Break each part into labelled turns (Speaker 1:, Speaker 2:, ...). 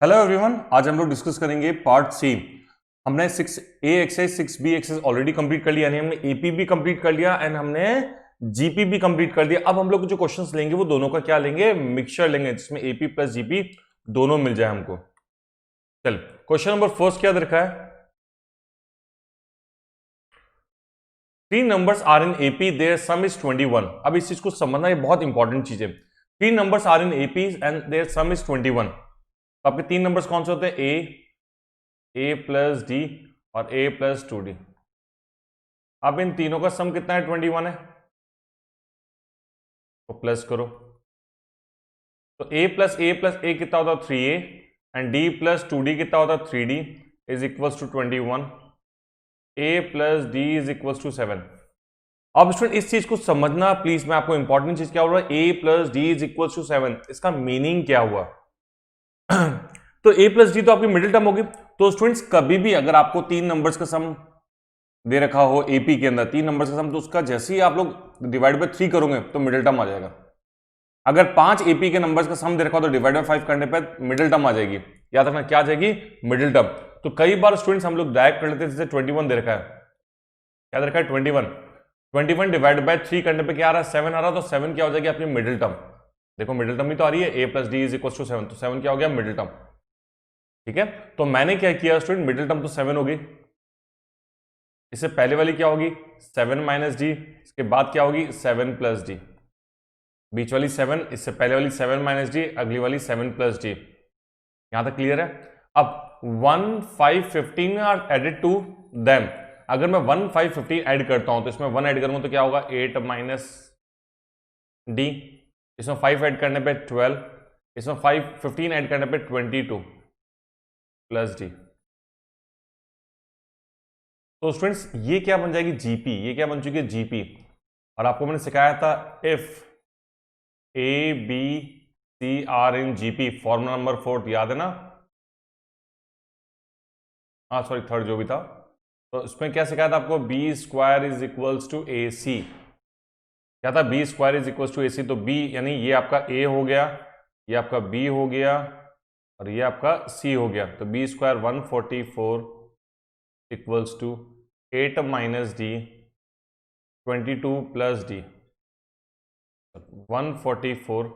Speaker 1: Hello everyone, आज हम लोग डिस्कस करेंगे पार्ट सी। हमने 6A exercise 6B exercise already complete कर लिया, यानी हमने एपी भी कंप्लीट कर लिया एंड हमने जीपी भी कंप्लीट कर दिया। अब हम लोग जो क्वेश्चंस लेंगे वो दोनों का क्या लेंगे, मिक्सचर लेंगे, जिसमें एपी प्लस जीपी दोनों मिल जाए हमको। चल, क्वेश्चन नंबर फर्स्ट क्या दे रखा है? 3 numbers are in AP, their sum is 21। अब इस चीज को समझना ये बहुत इंपॉर्टेंट चीज है। 3 numbers are in AP and their sum is 21। तो आपके 3 नंबर्स कौन से होते हैं? ए प्लस डी और ए प्लस 2D। अब इन तीनों का सम कितना है? 21 है, तो प्लस करो। तो ए प्लस ए कितना होता है? 3A and D plus 2D कितना होता है? 3D is equals to 21। A plus D is equals to 7। अब स्टूडेंट इस चीज को समझना प्लीज, मैं आपको इंपॉर्टेंट चीज क्या बोल रहा है, A plus D is equals to 7, इसका मीनिंग क्या हुआ? तो ए प्लस डी तो आपकी मिडिल टर्म होगी। तो स्टूडेंट्स कभी भी अगर आपको 3 नंबर्स का सम दे रखा हो एपी के अंदर, 3 नंबर्स का सम, तो उसका जैसे ही आप लोग डिवाइड बाय 3 करोगे तो मिडिल टर्म आ जाएगा। अगर 5 एपी के नंबर्स का सम दे रखा हो तो डिवाइड बाय 5 करने पर मिडिल टर्म आ जाएगी। याद रखना क्या आ जाएगी? Middle term. तो कई बार स्टूडेंट्स हम लोग डायरेक्ट कर लेते हैं, जैसे 21 दे रखा है, क्या दे रखा है? 21 डिवाइड बाय 3 करने पे क्या आ रहा है? 7 आ रहा है। तो 7 क्या हो जाएगी आपकी? Middle term. देखो मिडिल टर्म ही तो आ रही है, A plus D is equal to 7, तो 7 क्या हो गया? Middle term. ठीक है, तो मैंने क्या किया स्टूडेंट, मिडिल टर्म तो 7 होगी, इससे पहले वाली क्या होगी? 7 माइनस डी, इसके बाद क्या होगी? 7 प्लस डी, बीच वाली 7, इससे पहले वाली 7 माइनस डी, अगली वाली 7 प्लस डी। यहां तक क्लियर है? अब 1 5 15 आर एडेड टू देम। अगर मैं 1 5 15 ऐड करता हूं तो इसमें 1 ऐड करूंगा तो क्या होगा? 8 माइनस डी, इसमें 5 ऐड करने पे 12, इसमें 5 15 ऐड करने पे 22 प्लस डी। तो स्टूडेंट्स ये क्या बन जाएगी? जीपी। ये क्या बन चुकी है? जीपी। और आपको मैंने सिखाया था if A B C are in GP, formula number 4 याद है ना? हाँ सॉरी, थर्ड जो भी था। तो इसमें क्या सिखाया था आपको? B square is equals to A C. क्या था? B square is equals to A C. तो बी यानी ये आपका ए हो गया, ये आपका बी हो गया और ये आपका सी हो गया। तो B square 144 equals to 8 minus D 22 plus D. 144,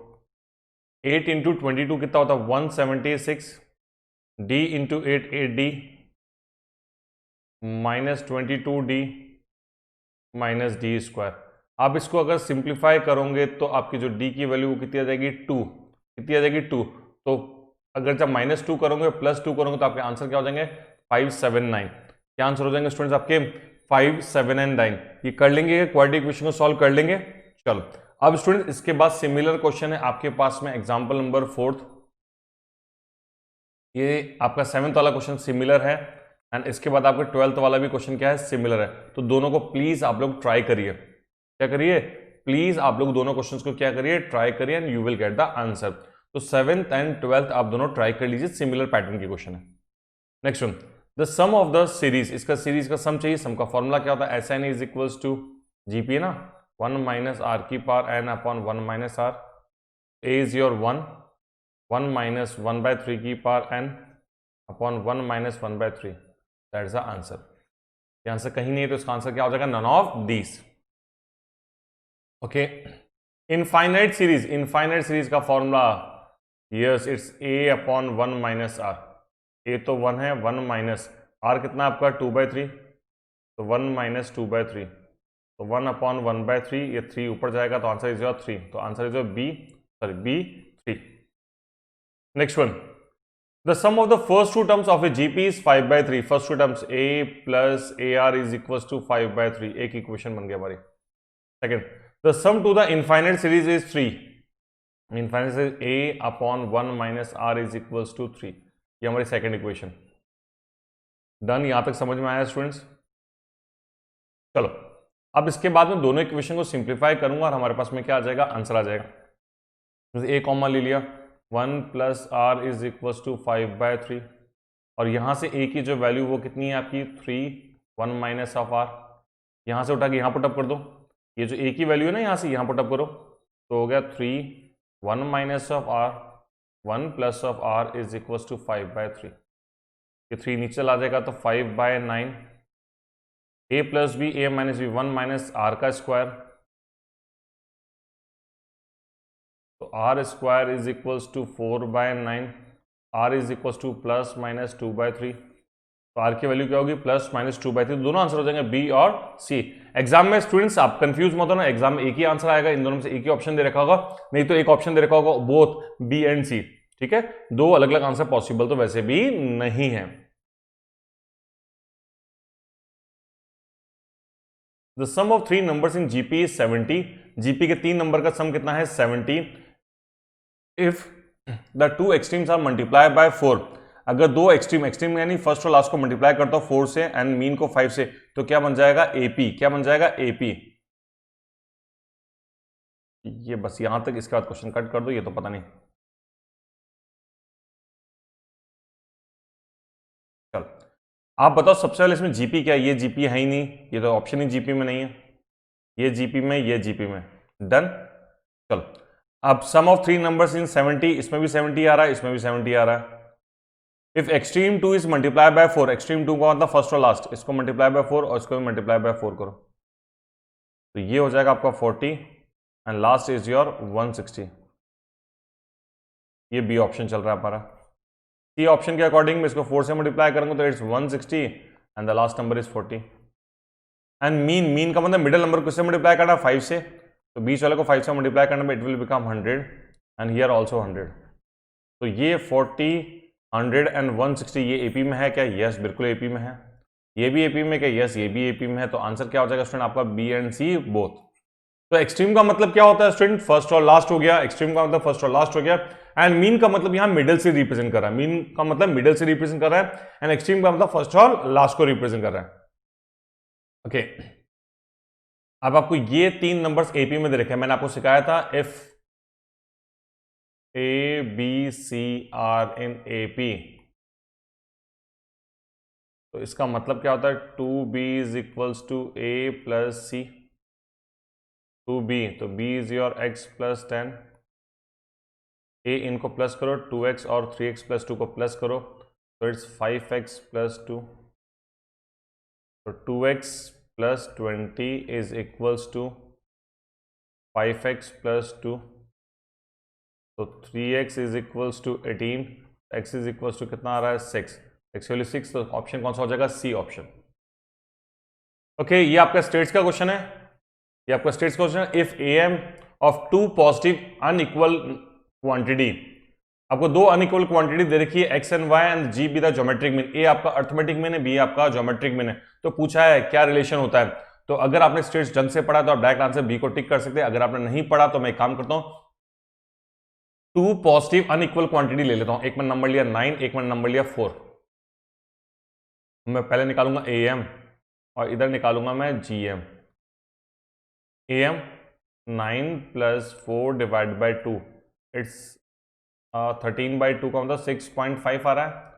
Speaker 1: 8 into 22 कितना होता है? 176, D into 8 8D minus 22D minus D square. आप इसको अगर सिंप्लीफाई करोगे तो आपकी जो डी की वैल्यू कितनी आ जाएगी? 2। कितनी आ जाएगी? 2। तो अगर जब -2 करोगे +2 करोगे तो आपके आंसर क्या हो जाएंगे? 5 7 9। क्या आंसर हो जाएंगे स्टूडेंट्स आपके? 5 7 एंड 9। ये कर लेंगे, क्वाड्रेटिक इक्वेशन को सॉल्व कर लेंगे। चलो अब स्टूडेंट इसके बाद सिमिलर क्वेश्चन है आपके पास में, एग्जाम्पल नंबर 4। ये आपका 7th वाला क्वेश्चन सिमिलर है एंड इसके बाद आपका 12th वाला भी क्वेश्चन क्या है? सिमिलर है। तो दोनों को प्लीज आप लोग ट्राई करिए। क्या करिए? प्लीज आप लोग दोनों क्वेश्चंस को क्या करिए? ट्राई करिए and you will get the answer. तो 7th एंड 12th आप दोनों ट्राई कर लीजिए, सिमिलर पैटर्न की क्वेश्चन है। Next one, the sum of the series. इसका सीरीज का सम चाहिए। सम का फॉर्मूला क्या होता है? S N is equals to GP ना, 1 माइनस आर की power N upon 1 minus R. A is your 1 minus 1/3 की power N upon 1 minus 1/3। That is the answer. ये आंसर कहीं नहीं है तो इसका आंसर क्या हो जाएगा? None of these. Okay, infinite series. Infinite series का formula, yes it's A upon 1 minus R. A तो 1 है, 1 माइनस आर कितना आपका? 2/3, तो 1 माइनस 2/3, तो 1 अपॉन 1/3, ये 3 ऊपर जाएगा तो आंसर इज योर 3। तो answer is your B, sorry B 3। Next one, the sum of the first 2 terms of a GP is 5/3। First 2 terms A plus A R is equals to 5/3। एक equation बन गया हमारी। Second, the sum to the infinite series is 3। Infinite series A upon 1 minus R is equals to 3। ये हमारी second equation. Done? यहां तक समझ में आया स्टूडेंट्स? चलो अब इसके बाद में दोनों इक्वेशन को सिंप्लीफाई करूंगा और हमारे पास में क्या आ जाएगा? आंसर आ जाएगा। ए कॉमन ले लिया, 1 plus R is equals to 5/3 और यहां से ए की जो वैल्यू वो कितनी है आपकी? 3, 1 माइनस ऑफ आर। यहां से उठा के यहां पुटअप कर दो। ये जो ए की वैल्यू है ना, यहां से यहां पुटअप करो तो हो गया 3, 1 minus of R 1 plus of r is equal to 5/3। ये 3 नीचे चला जाएगा तो 5/9। a plus B a minus B 1 minus r का स्क्वायर, तो r square is equal to 4/9। r is equal to plus minus 2/3। तो r की वैल्यू क्या होगी? Plus minus 2/3। दोनों आंसर हो जाएंगे बी और सी। एग्जाम में स्टूडेंट्स आप कंफ्यूज मत हो ना, एग्जाम में एक ही आंसर आएगा, इन दोनों में से एक ही ऑप्शन दे रखा होगा, नहीं तो एक ऑप्शन दे रखा होगा बोथ बी एंड सी। ठीक है, दो अलग अलग आंसर पॉसिबल तो वैसे भी नहीं है। The sum of 3 numbers in GP is 70। GP के 3 नंबर का सम कितना है? 70। If the two extremes are multiply by 4, अगर दो एक्सट्रीम यानी फर्स्ट और लास्ट को मल्टीप्लाई करता हूं 4 से एंड मीन को 5 से, तो क्या बन जाएगा? एपी। क्या बन जाएगा? एपी। ये बस यहां तक, इसके बाद क्वेश्चन कट कर दो, ये तो पता नहीं। चल आप बताओ सबसे पहले इसमें जीपी क्या है? ये जीपी है ही नहीं, ये तो ऑप्शन ही जीपी में नहीं है। ये जीपी में, ये जीपी में, डन। चलो अब सम ऑफ 3 नंबर्स इन 70, इसमें भी 70 आ रहा है, इसमें भी 70 आ रहा है। If extreme 2 is multiply by 4, extreme 2 का मतलब फर्स्ट और लास्ट, इसको मल्टीप्लाई बाय 4 और इसको भी मल्टीप्लाई बाय 4 करो, तो ये हो जाएगा आपका 40 एंड लास्ट इज योर 160। ये बी ऑप्शन चल रहा है हमारा। सी ऑप्शन के अकॉर्डिंग में इसको 4 से मल्टीप्लाई करूंगा तो it's 160 and the last number is 40। And mean का मतलब मिडिल नंबर किससे मल्टीप्लाई करना? 5 से, तो बीच वाले को 5 से मल्टीप्लाई करने में it will become 100 and here also 100। तो ये 40, 100 एंड 160 ये एपी में है क्या? यस, बिल्कुल एपी में है। ये भी एपी में क्या? यस, ये भी एपी में है। तो आंसर क्या हो जाएगा स्टूडेंट आपका? B and C both. तो एक्सट्रीम का मतलब क्या होता है स्टूडेंट? फर्स्ट और लास्ट हो गया। एक्सट्रीम का मतलब फर्स्ट और लास्ट हो गया। एंड मीन का मतलब यहां मिडिल से रिप्रेजेंट कर रहा है। मीन का मतलब मिडिल से रिप्रेजेंट कर रहा है एंड एक्सट्रीम का मतलब फर्स्ट और लास्ट को रिप्रेजेंट कर रहा है। ओके अब आपको ये 3 नंबर्स एपी में दे रखे हैं। मैंने आपको सिखाया था if A B C are in AP, तो इसका मतलब क्या होता है? 2b is equals to a plus C. 2b, तो b is your x plus 10। a इनको प्लस करो, 2x और 3x प्लस 2 को प्लस करो, तो इट्स 5x प्लस 2। तो 2x plus 20 is equals to 5x plus 2। तो 3x is equals to 18, x is equals to कितना आ रहा है? 6। एक्चुअली 6, तो ऑप्शन कौन सा हो जाएगा? C option. ओके ये आपका स्टेट्स का क्वेश्चन है। ये आपका स्टेट्स का क्वेश्चन है। If am of 2 positive unequal quantity, आपको 2 अनइक्वल क्वांटिटी दे रखी है x and y and g be the geometric mean. A आपका अर्थमेटिक मीन है, बी आपका ज्योमेट्रिक मीन है। तो पूछा है क्या रिलेशन होता है। तो अगर आपने स्टेट्स ढंग से पढ़ा तो आप डायरेक्ट आंसर बी को टिक कर सकते हैं। अगर आपने नहीं पढ़ा तो मैं एक काम करता हूं, 2 पॉजिटिव अनइक्वल क्वांटिटी ले लेता हूं। एक मैंने नंबर लिया 9, एक मैंने नंबर लिया 4। मैं पहले निकालूंगा am और इधर निकालूंगा मैं gm। am 9 plus 4 divide by 2, it's 13/2 का मतलब 6.5 आ रहा है।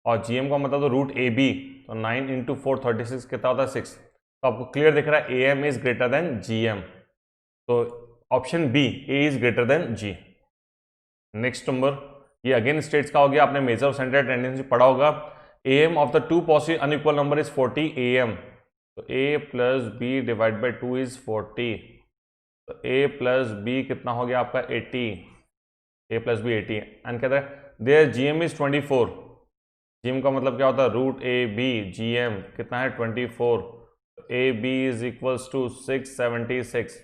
Speaker 1: और gm का मतलब तो रूट ए बी, तो 9 इंटू 4 36 कितना होता है? 6। तो आपको क्लियर दिख रहा है am is greater than gm। तो option B, A is greater than g। Next number, ये अगेन स्टेट्स का हो गया। आपने मेजर ऑफ सेंटर टेंडेंसी पढ़ा होगा। am of the 2 positive unequal number is 40 am, तो a plus B divide by 2 is 40। तो a प्लस बी कितना हो गया आपका? 80। a प्लस बी 80 एंड कहते हैं देयर gm इज 24। gm का मतलब क्या होता है? रूट ए बी, gm कितना है? 24। A B is equals to 676।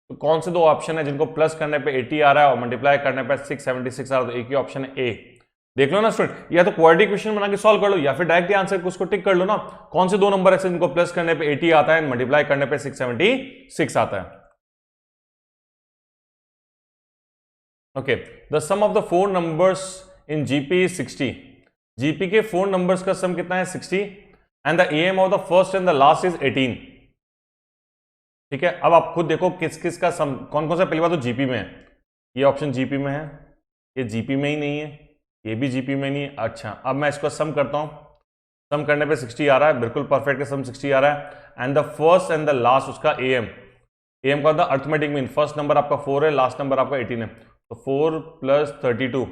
Speaker 1: तो कौन से दो ऑप्शन है जिनको प्लस करने पे 80 आ रहा है और मल्टीप्लाई करने पे 676 आ रहा है? तो एक ही ऑप्शन है ए। देख लो ना स्टूडेंट, या तो क्वाड्रेटिक क्वेश्चन बना के सॉल्व कर लो या फिर डायरेक्ट आंसर को उसको टिक कर लो ना। कौन से दो नंबर ऐसे जिनको प्लस करने पे 80 आता है, मल्टीप्लाई करने पे 676 आता है? Okay the sum of the 4 numbers in GP is 60। GP के 4 नंबर्स का सम कितना है? 60 and the sum of the first and the last is 18। ठीक है, अब आप खुद देखो किस किस का सम, कौन कौन सा। पहली बात तो जीपी में है, ये ऑप्शन जीपी में है, ये जीपी में ही नहीं है, ये भी जीपी में नहीं है। अच्छा अब मैं इसको सम करता हूं। सम करने पे 60 आ रहा है, बिल्कुल परफेक्ट है, सम 60 आ रहा है। And the first and the last उसका एम, एम का अर्थमेटिक मीन, फर्स्ट नंबर आपका 4 है, लास्ट नंबर आपका 18 है। तो 4 प्लस 32,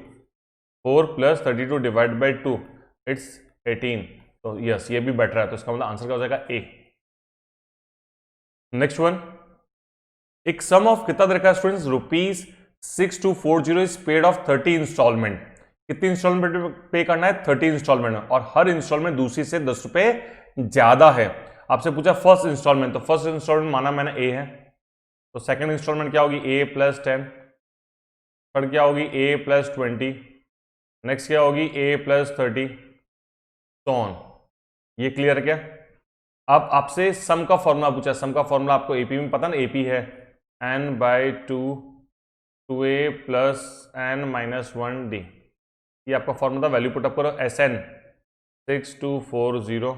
Speaker 1: 4 + 32 डिवाइड बाई 2 इट्स 18। तो यस, ये भी बेटर है, तो इसका मतलब आंसर क्या हो जाएगा ए। नेक्स्ट वन, एक सम ऑफ कितना दे रखा है students, ₹6240 is paid of 30 installment. कितनी इंस्टॉलमेंट पे करना है? 30 इंस्टॉलमेंट, और हर इंस्टॉलमेंट दूसरी से 10 रुपए ज्यादा है। आपसे पूछा फर्स्ट इंस्टॉलमेंट, तो फर्स्ट इंस्टॉलमेंट माना मैंने ए है, तो सेकंड इंस्टॉलमेंट क्या होगी? a + 10, थर्ड क्या होगी? a + 20, नेक्स्ट क्या होगी? a + 30, so on। ये क्लियर क्या? अब आपसे सम का फॉर्मूला पूछा, सम का फॉर्मूला आपको एपी में पता ना, एपी है n/2 2a + n-1d। ये आपका फॉर्मूला, वैल्यू पुटअप करो, SN 6240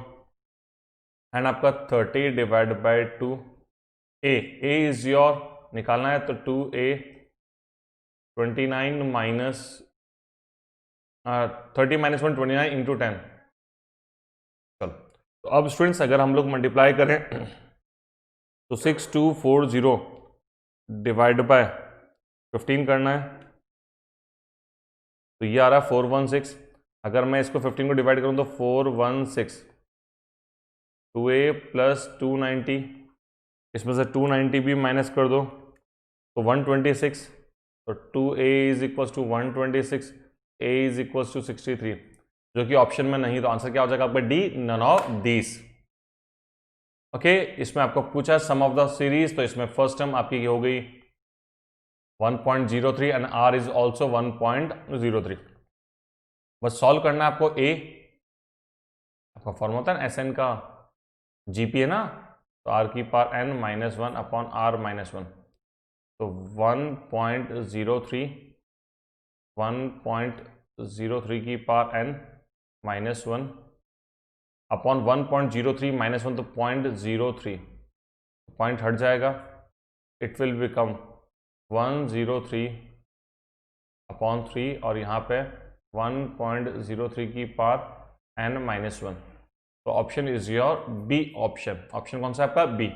Speaker 1: एंड आपका 30 divide by 2, a is your निकालना है, तो 2a 29 माइनस 30 - 1 29 इंटू 10। चलो, तो अब स्टूडेंट्स अगर हम लोग मल्टीप्लाई करें तो 6240 डिवाइड बाय 15 करना है, तो ये आ रहा है 416। अगर मैं इसको 15 को डिवाइड करूं तो 416, 2a + 290, इसमें से 290 भी माइनस कर दो तो 126, तो 2a = 126, a = 63, जो कि ऑप्शन में नहीं, तो आंसर क्या हो जाएगा आपका D, none of these. Okay, इसमें आपको पूछा सम ऑफ द सीरीज, तो इसमें फर्स्ट टर्म आपकी हो गई 1.03 एंड r इज ऑल्सो 1.03। बस सॉल्व करना है आपको। a आपका फॉर्म होता है ना SN का, GP है ना, तो r की पावर n-1 अपॉन r - 1, तो 1.03 की पावर n-1 अपॉन 1.03 - 1, तो 0.03, पॉइंट हट जाएगा, इट विल बिकम 103 अपॉन 3, और यहाँ पे 1.03 की पावर n-1, तो option is your B option. Option कौन सा आपका? B.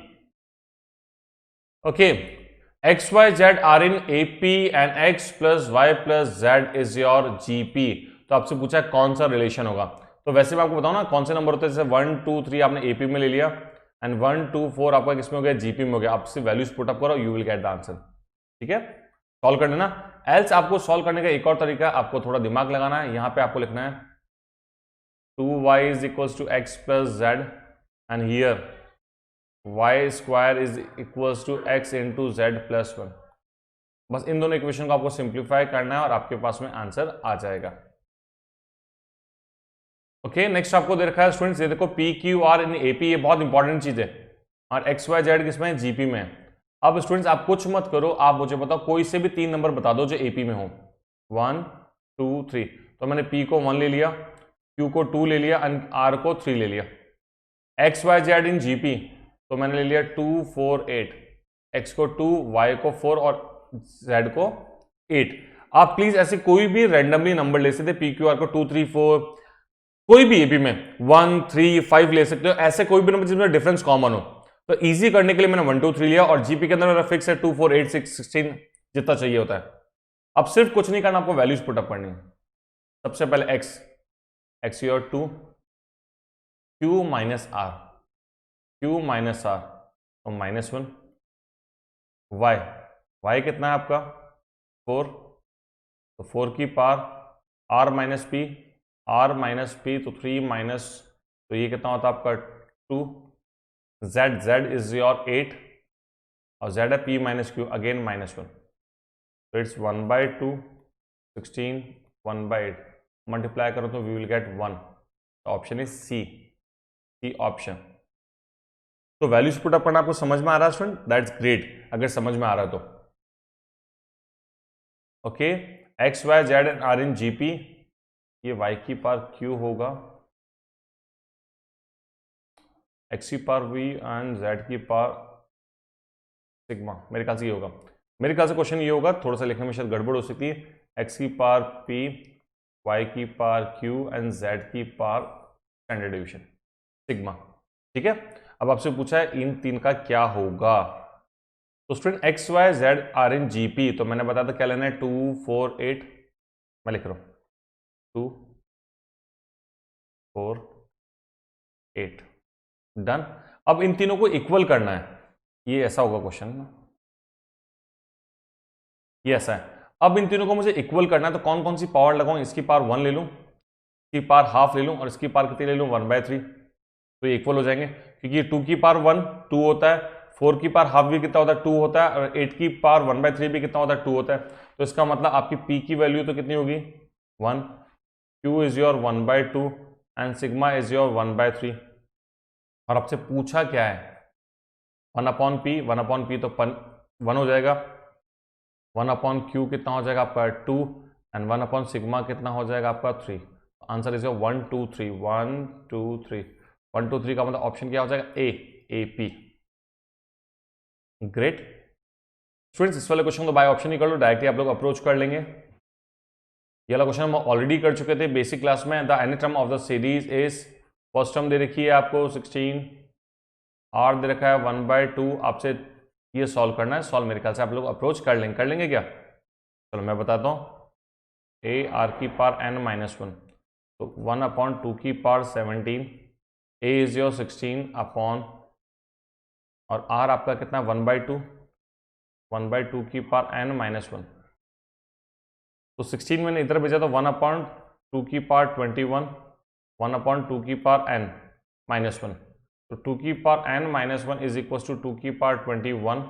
Speaker 1: Okay, XYZ are in AP and X + Y + Z is your GP। तो आपसे पूछा कौन सा रिलेशन होगा, तो वैसे मैं आपको बताऊं ना कौन से नंबर होते हैं, जैसे 1 2 3 आपने AP में ले लिया एंड 1 2 4 आपका किसमें हो गया? GP में हो गया। आपसे वैल्यूज पुट अप करो, you will get the answer. ठीक है, सॉल्व कर लेना। एल्स आपको सॉल्व करने का एक और तरीका, आपको थोड़ा दिमाग लगाना है। यहां पे आपको लिखना है 2y = x + z and here y² = x × z + 1। बस इन दोनों इक्वेशन को आपको सिंप्लीफाई करना है और आपके पास में आंसर आ जाएगा। ओके, नेक्स्ट आपको दे रखा है स्टूडेंट्स, ये देखो PQR इन AP, ये बहुत इंपॉर्टेंट चीज है, और XYZ किसमें है? GP में है। अब स्टूडेंट्स आप कुछ मत करो, आप मुझे बताओ कोई से भी 3 नंबर बता दो जो AP में हो। 1 2 3, तो मैंने P को 1 ले लिया, Q को 2 ले लिया एंड R को 3 ले लिया। XYZ इन GP, तो मैंने ले लिया 2 4 8, X को 2, Y को 4 और Z को 8। आप प्लीज ऐसे कोई भी रैंडमली नंबर ले सकते, PQR को 2 3 4, कोई भी AP में 1 3 5 ले सकते हो, ऐसे कोई भी नंबर जिसमें डिफरेंस कॉमन हो। तो इजी करने के लिए मैंने 1 2 3 लिया, और GP के अंदर मेरा फिक्स है 2 4 8 6 16 जितना चाहिए होता है। अब सिर्फ कुछ नहीं करना, आपको वैल्यूज पुट अप करनी है। सबसे पहले x your 2, Q - R, Q - R, तो -1, y कितना है आपका? 4, तो 4 की पावर r - p, तो 3 माइनस, तो ये कितना होता है आपका 2, z इज योर 8, और z है p - q, अगेन -1, तो इट्स 1/2 16 1/8, मल्टीप्लाई करो तो वी विल गेट 1, तो ऑप्शन इज सी ऑप्शन। तो वैल्यूज पुट अप करना आपको समझ में आ रहा है स्टूडेंट? दैट्स ग्रेट, अगर समझ में आ रहा है तो। Okay, XYZ are in GP, ये y की पावर q होगा, x की पावर v एंड z की पावर सिग्मा, मेरे ख्याल से ये होगा। मेरे ख्याल से क्वेश्चन ये होगा, थोड़ा सा लिखने में शायद गड़बड़ हो सकती है। x की पावर p, y की पावर q एंड z की पावर स्टैंडर्ड डिवीजन सिग्मा। ठीक है, अब आपसे पूछा है इन तीन का क्या होगा। तो student XYZ are in GP, तो मैंने बताया था क्या लेना है 2 4 8, मैं लिख रहा हूं 2 4 8 डन। अब इन तीनों को इक्वल करना है, ये ऐसा होगा क्वेश्चन ना, ये ऐसा है। अब इन तीनों को मुझे इक्वल करना है, तो कौन कौन सी पावर लगाऊं? इसकी पावर 1 ले लूं, इसकी पावर हाफ ले लूं, और इसकी पावर कितनी ले लूं? 1/3। तो ये इक्वल हो जाएंगे, क्योंकि 2 की पावर 1 2 होता है, 4 की पावर हाफ भी कितना होता है? 2 होता है, और 8 की पावर 1/3 भी कितना होता है? 2 होता है। तो इसका मतलब आपकी P की वैल्यू तो कितनी होगी? 1, Q is your 1/2 and sigma is your 1/3। और आपसे पूछा क्या है? 1/P, 1/P तो 1 हो जाएगा, 1/Q कितना हो जाएगा आपका? 2, एंड 1/सिग्मा कितना हो जाएगा आपका? 3। आंसर इज योर 1 2 3, 1 2 3, 1 2 3 का मतलब ऑप्शन क्या हो जाएगा? AP। ग्रेट स्टूडेंट्स, इस वाले क्वेश्चन को बाय ऑप्शन ही कर लो, डायरेक्टली आप लोग अप्रोच कर लेंगे। ये वाला क्वेश्चन हम ऑलरेडी कर चुके थे बेसिक क्लास में। The any term of the series is, first term दे रखी है आपको 16, R दे रखा है 1/2। आपसे ये सॉल्व करना है, सॉल्व मेरे ख्याल से आप लोग अप्रोच कर लेंगे क्या? चलो मैं बताता हूँ। AR की पावर n-1, तो 1/2 की power 17, A is your 16 upon, और R आपका कितना? 1/2, 1/2 की पावर n-1, तो 16 मैंने इधर भेजा तो 1/2 की पावर 21, 1/2 की पावर n-1, तो 2 की power n-1 is equal to 2 की पावर 21,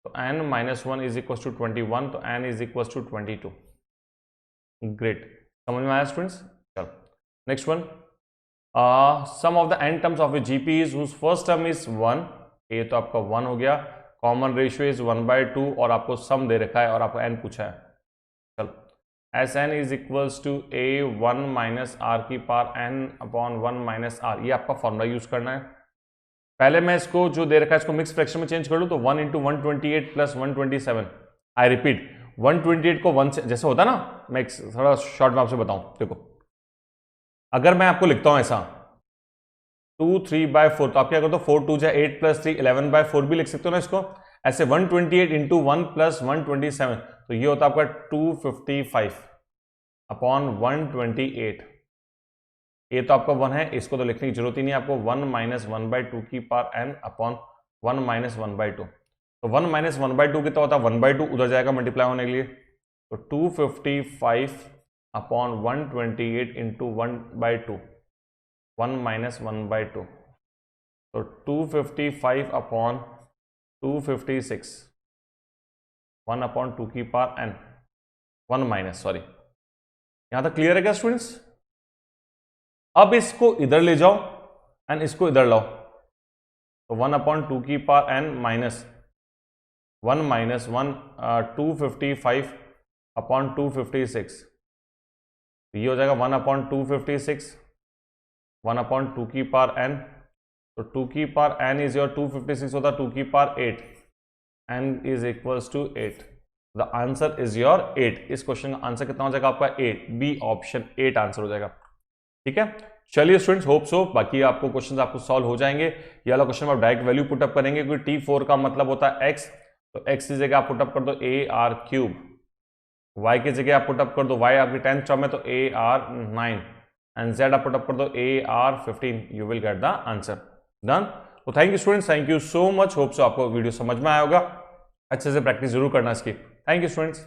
Speaker 1: तो n-1 इज इक्वल टू 21, तो n is equal to 22। Great, समझ में आया स्टूडेंट्स? चलो next one, sum of the n terms of a GP is whose first term is 1, ये तो आपका 1 हो गया, कॉमन रेशियो इज 1/2, और आपको सम दे रखा है और आपको n पूछा है। चलो Sn is equals to A1 minus R की पावर n/1 - R, ये आपका फॉर्मूला यूज करना है। पहले मैं इसको जो दे रखा है इसको मिक्स फ्रैक्शन में चेंज कर लूँ, तो 1 × 128 + 127। आई रिपीट, 128 को 1 से जैसे होता है ना, मैं थोड़ा शॉर्ट में आपसे बताऊं। देखो, अगर मैं आपको लिखता हूं ऐसा 2 3/4, तो आप क्या करते हो? 4 2 8 + 3 11/4 भी लिख सकते हो ना इसको। ऐसे 128 × 1 + 127, तो ये होता है आपका 255 अपॉन 128। ये तो आपका 1 है, इसको तो लिखने की जरूरत ही नहीं आपको। 1 - 1/2 की पावर n अपॉन 1 - 1/2, तो 1 - 1/2 कितना होता है? 1/2 उधर जाएगा मल्टीप्लाई होने के लिए, तो 255 अपॉन 128 × 1/2, 1 - 1/2, तो 255 अपॉन 256, 1/2 की पावर n, 1 माइनस, सॉरी, यहां तक क्लियर है क्या स्टूडेंट्स? अब इसको इधर ले जाओ एंड इसको इधर लाओ, तो 1/2 की पावर n माइनस 1 - 1 255 अपॉन 256, ये हो जाएगा 1/256, 1/2 की पावर n, तो 2 की पावर n इज योर 256 होता है 2 की power 8, n is equals to 8। The answer is your 8। इस क्वेश्चन का आंसर कितना हो जाएगा आपका? 8, बी ऑप्शन 8 आंसर हो जाएगा। ठीक है, चलिए स्टूडेंट्स, होप सो बाकी आपको क्वेश्चंस आपको सॉल्व हो जाएंगे। ये वाला क्वेश्चन आप डायरेक्ट वैल्यू पुटअप करेंगे, क्योंकि T4 का मतलब होता है x, तो x की जगह आप पुटअप कर दो AR3, y की जगह आप पुटअप कर दो, y आपकी 10th टर्म है तो AR9, एंड z आप पुटअप कर दो AR15, you will get the answer. Done. तो thank you students, thank you so much. Hope so आपको वीडियो समझ में आया होगा, अच्छे से प्रैक्टिस जरूर करना इसकी। Thank you students.